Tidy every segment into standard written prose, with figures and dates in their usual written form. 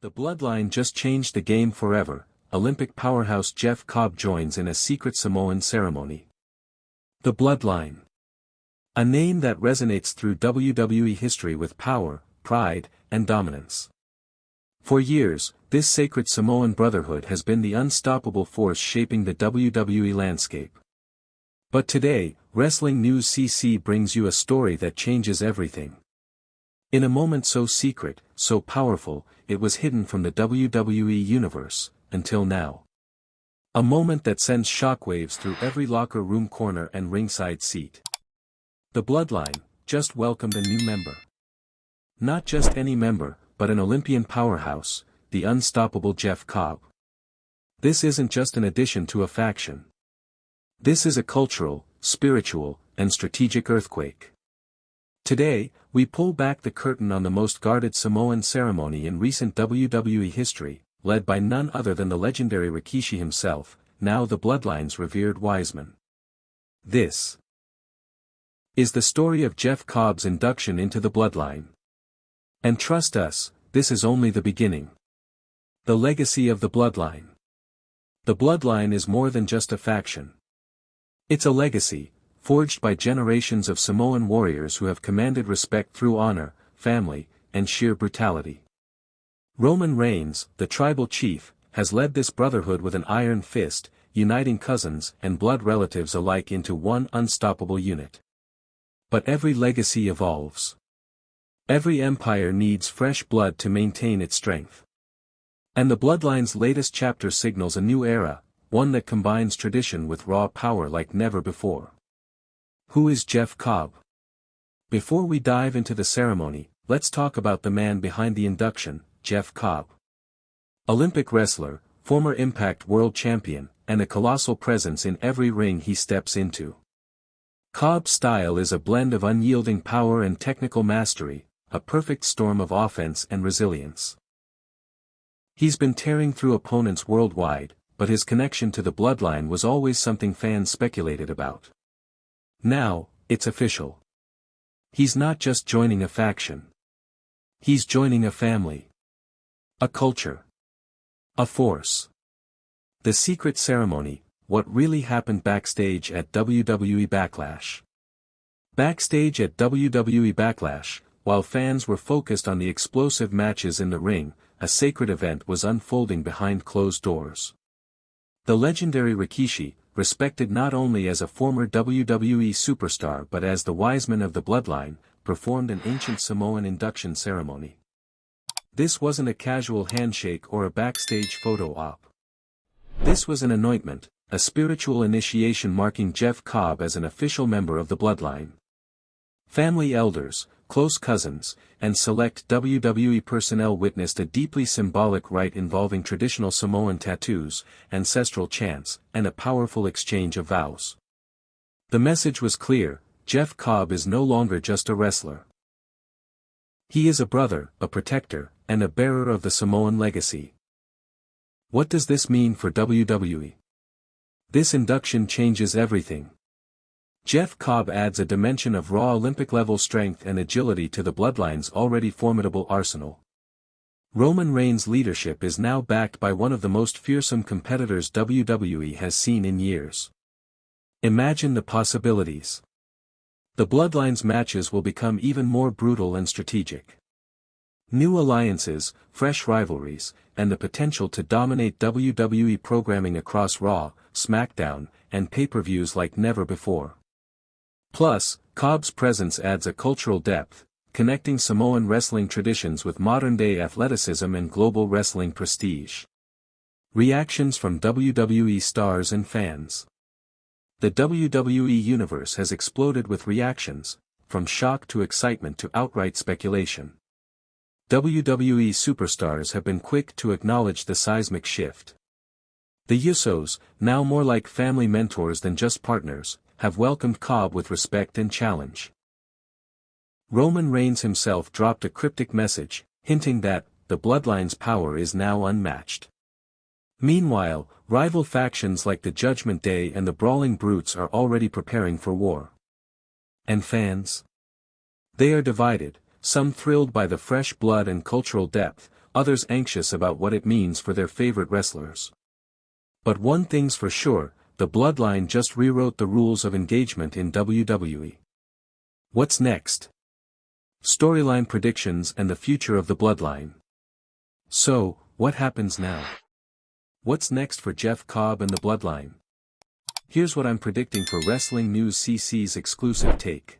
The Bloodline just changed the game forever. Olympic powerhouse Jeff Cobb joins in a secret Samoan ceremony. The Bloodline. A name that resonates through WWE history with power, pride, and dominance. For years, this sacred Samoan brotherhood has been the unstoppable force shaping the WWE landscape. But today, Wrestling News CC brings you a story that changes everything. In a moment so secret, so powerful, it was hidden from the WWE Universe, until now. A moment that sends shockwaves through every locker room corner and ringside seat. The Bloodline just welcomed a new member. Not just any member, but an Olympian powerhouse, the unstoppable Jeff Cobb. This isn't just an addition to a faction. This is a cultural, spiritual, and strategic earthquake. Today, we pull back the curtain on the most guarded Samoan ceremony in recent WWE history, led by none other than the legendary Rikishi himself, now the Bloodline's revered Wiseman. This is the story of Jeff Cobb's induction into the Bloodline. And trust us, this is only the beginning. The legacy of the Bloodline. The Bloodline is more than just a faction. It's a legacy, forged by generations of Samoan warriors who have commanded respect through honor, family, and sheer brutality. Roman Reigns, the tribal chief, has led this brotherhood with an iron fist, uniting cousins and blood relatives alike into one unstoppable unit. But every legacy evolves. Every empire needs fresh blood to maintain its strength. And the Bloodline's latest chapter signals a new era, one that combines tradition with raw power like never before. Who is Jeff Cobb? Before we dive into the ceremony, let's talk about the man behind the induction, Jeff Cobb. Olympic wrestler, former Impact World Champion, and a colossal presence in every ring he steps into. Cobb's style is a blend of unyielding power and technical mastery, a perfect storm of offense and resilience. He's been tearing through opponents worldwide, but his connection to the Bloodline was always something fans speculated about. Now, it's official. He's not just joining a faction. He's joining a family. A culture. A force. The secret ceremony, what really happened backstage at WWE Backlash. Backstage at WWE Backlash, while fans were focused on the explosive matches in the ring, a sacred event was unfolding behind closed doors. The legendary Rikishi, respected not only as a former WWE superstar but as the Wiseman of the Bloodline, performed an ancient Samoan induction ceremony. This wasn't a casual handshake or a backstage photo op. This was an anointment, a spiritual initiation marking Jeff Cobb as an official member of the Bloodline. Family elders, close cousins, and select WWE personnel witnessed a deeply symbolic rite involving traditional Samoan tattoos, ancestral chants, and a powerful exchange of vows. The message was clear: Jeff Cobb is no longer just a wrestler. He is a brother, a protector, and a bearer of the Samoan legacy. What does this mean for WWE? This induction changes everything. Jeff Cobb adds a dimension of raw Olympic-level strength and agility to the Bloodline's already formidable arsenal. Roman Reigns' leadership is now backed by one of the most fearsome competitors WWE has seen in years. Imagine the possibilities. The Bloodline's matches will become even more brutal and strategic. New alliances, fresh rivalries, and the potential to dominate WWE programming across Raw, SmackDown, and pay-per-views like never before. Plus, Cobb's presence adds a cultural depth, connecting Samoan wrestling traditions with modern-day athleticism and global wrestling prestige. Reactions from WWE stars and fans. The WWE Universe has exploded with reactions, from shock to excitement to outright speculation. WWE superstars have been quick to acknowledge the seismic shift. The Usos, now more like family mentors than just partners, have welcomed Cobb with respect and challenge. Roman Reigns himself dropped a cryptic message, hinting that the Bloodline's power is now unmatched. Meanwhile, rival factions like the Judgment Day and the Brawling Brutes are already preparing for war. And fans? They are divided, some thrilled by the fresh blood and cultural depth, others anxious about what it means for their favorite wrestlers. But one thing's for sure, the Bloodline just rewrote the rules of engagement in WWE. What's next? Storyline predictions and the future of the Bloodline. So, what happens now? What's next for Jeff Cobb and the Bloodline? Here's what I'm predicting for Wrestling News CC's exclusive take.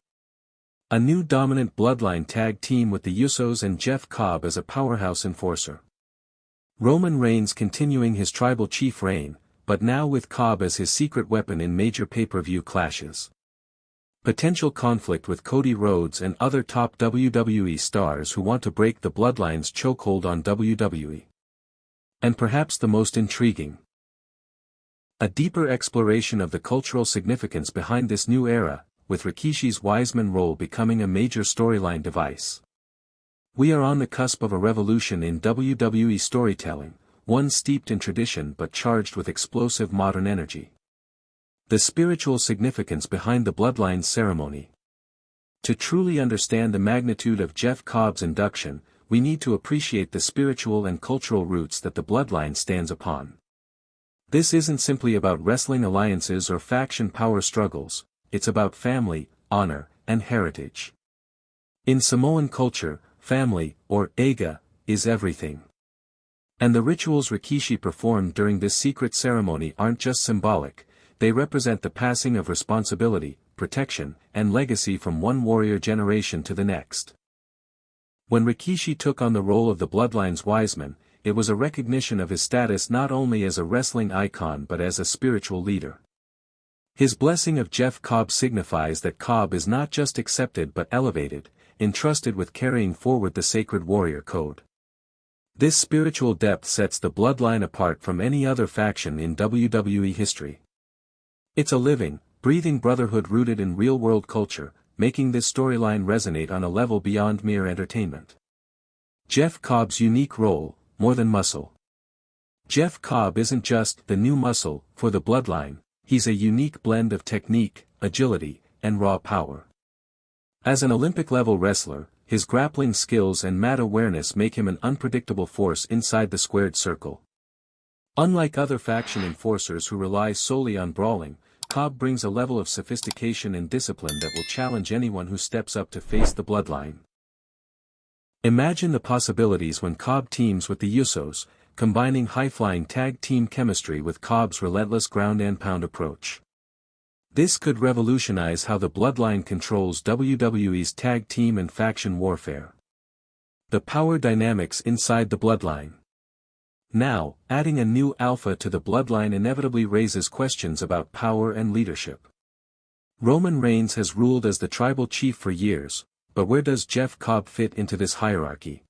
A new dominant Bloodline tag team with the Usos and Jeff Cobb as a powerhouse enforcer. Roman Reigns continuing his tribal chief reign, but now with Cobb as his secret weapon in major pay-per-view clashes. Potential conflict with Cody Rhodes and other top WWE stars who want to break the Bloodline's chokehold on WWE. And perhaps the most intriguing. A deeper exploration of the cultural significance behind this new era, with Rikishi's Wiseman role becoming a major storyline device. We are on the cusp of a revolution in WWE storytelling, one steeped in tradition but charged with explosive modern energy. The spiritual significance behind the Bloodline ceremony. To truly understand the magnitude of Jeff Cobb's induction, we need to appreciate the spiritual and cultural roots that the Bloodline stands upon. This isn't simply about wrestling alliances or faction power struggles, it's about family, honor, and heritage. In Samoan culture, family, or eiga, is everything. And the rituals Rikishi performed during this secret ceremony aren't just symbolic, they represent the passing of responsibility, protection, and legacy from one warrior generation to the next. When Rikishi took on the role of the Bloodline's Wiseman, it was a recognition of his status not only as a wrestling icon but as a spiritual leader. His blessing of Jeff Cobb signifies that Cobb is not just accepted but elevated, entrusted with carrying forward the sacred warrior code. This spiritual depth sets the Bloodline apart from any other faction in WWE history. It's a living, breathing brotherhood rooted in real-world culture, making this storyline resonate on a level beyond mere entertainment. Jeff Cobb's unique role, more than muscle. Jeff Cobb isn't just the new muscle for the Bloodline, he's a unique blend of technique, agility, and raw power. As an Olympic-level wrestler, his grappling skills and mat awareness make him an unpredictable force inside the squared circle. Unlike other faction enforcers who rely solely on brawling, Cobb brings a level of sophistication and discipline that will challenge anyone who steps up to face the Bloodline. Imagine the possibilities when Cobb teams with the Usos, combining high-flying tag team chemistry with Cobb's relentless ground-and-pound approach. This could revolutionize how the Bloodline controls WWE's tag team and faction warfare. The power dynamics inside the Bloodline. Now, adding a new alpha to the Bloodline inevitably raises questions about power and leadership. Roman Reigns has ruled as the tribal chief for years, but where does Jeff Cobb fit into this hierarchy?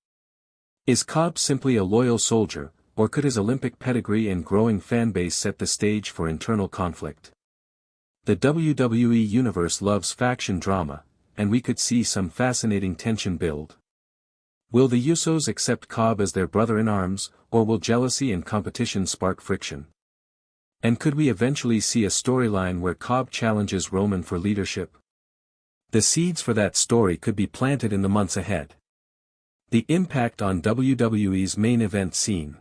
Is Cobb simply a loyal soldier, or could his Olympic pedigree and growing fanbase set the stage for internal conflict? The WWE Universe loves faction drama, and we could see some fascinating tension build. Will the Usos accept Cobb as their brother-in-arms, or will jealousy and competition spark friction? And could we eventually see a storyline where Cobb challenges Roman for leadership? The seeds for that story could be planted in the months ahead. The impact on WWE's main event scene.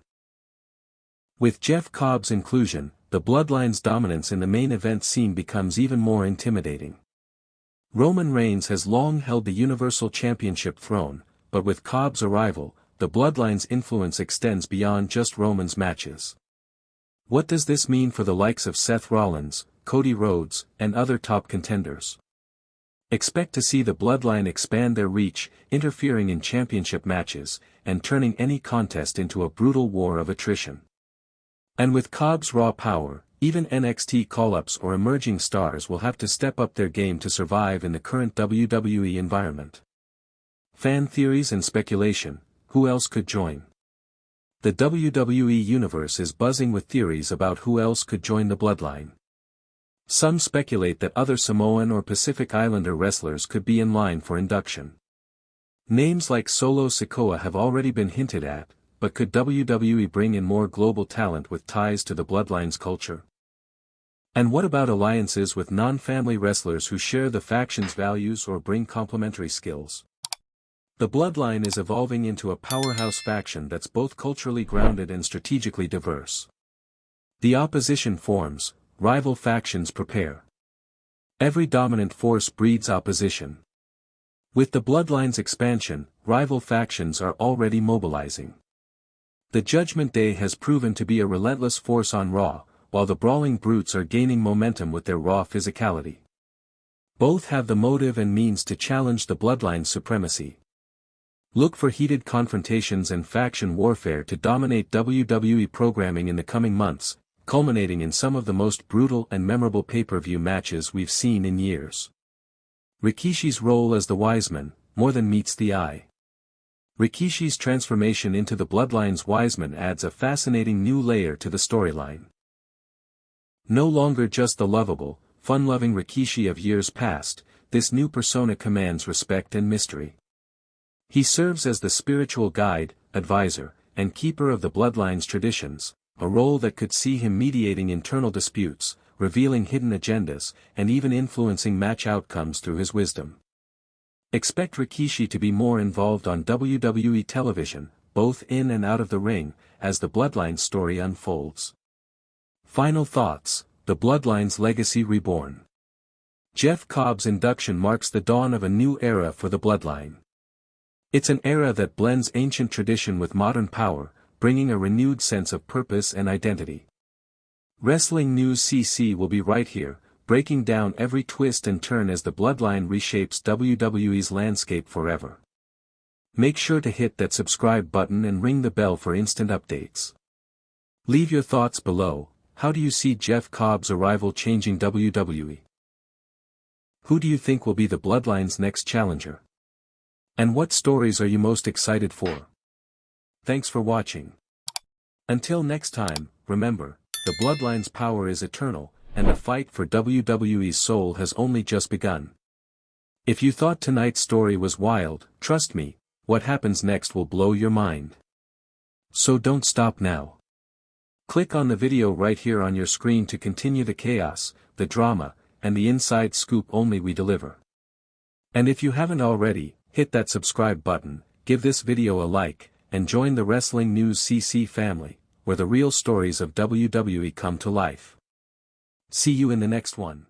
With Jeff Cobb's inclusion, the Bloodline's dominance in the main event scene becomes even more intimidating. Roman Reigns has long held the Universal Championship throne, but with Cobb's arrival, the Bloodline's influence extends beyond just Roman's matches. What does this mean for the likes of Seth Rollins, Cody Rhodes, and other top contenders? Expect to see the Bloodline expand their reach, interfering in championship matches, and turning any contest into a brutal war of attrition. And with Cobb's raw power, even NXT call-ups or emerging stars will have to step up their game to survive in the current WWE environment. Fan theories and speculation, who else could join? The WWE Universe is buzzing with theories about who else could join the Bloodline. Some speculate that other Samoan or Pacific Islander wrestlers could be in line for induction. Names like Solo Sikoa have already been hinted at, but could WWE bring in more global talent with ties to the Bloodline's culture? And what about alliances with non-family wrestlers who share the faction's values or bring complementary skills? The Bloodline is evolving into a powerhouse faction that's both culturally grounded and strategically diverse. The opposition forms, rival factions prepare. Every dominant force breeds opposition. With the Bloodline's expansion, rival factions are already mobilizing. The Judgment Day has proven to be a relentless force on Raw, while the Brawling Brutes are gaining momentum with their raw physicality. Both have the motive and means to challenge the Bloodline's supremacy. Look for heated confrontations and faction warfare to dominate WWE programming in the coming months, culminating in some of the most brutal and memorable pay-per-view matches we've seen in years. Rikishi's role as the Wiseman, more than meets the eye. Rikishi's transformation into the Bloodline's Wiseman adds a fascinating new layer to the storyline. No longer just the lovable, fun-loving Rikishi of years past, this new persona commands respect and mystery. He serves as the spiritual guide, advisor, and keeper of the Bloodline's traditions, a role that could see him mediating internal disputes, revealing hidden agendas, and even influencing match outcomes through his wisdom. Expect Rikishi to be more involved on WWE television, both in and out of the ring, as the Bloodline story unfolds. Final thoughts: the Bloodline's legacy reborn. Jeff Cobb's induction marks the dawn of a new era for the Bloodline. It's an era that blends ancient tradition with modern power, bringing a renewed sense of purpose and identity. Wrestling News CC will be right here, breaking down every twist and turn as the Bloodline reshapes WWE's landscape forever. Make sure to hit that subscribe button and ring the bell for instant updates. Leave your thoughts below. How do you see Jeff Cobb's arrival changing WWE? Who do you think will be the Bloodline's next challenger? And what stories are you most excited for? Thanks for watching. Until next time, remember, the Bloodline's power is eternal, and the fight for WWE's soul has only just begun. If you thought tonight's story was wild, trust me, what happens next will blow your mind. So don't stop now. Click on the video right here on your screen to continue the chaos, the drama, and the inside scoop only we deliver. And if you haven't already, hit that subscribe button, give this video a like, and join the Wrestling News CC family, where the real stories of WWE come to life. See you in the next one.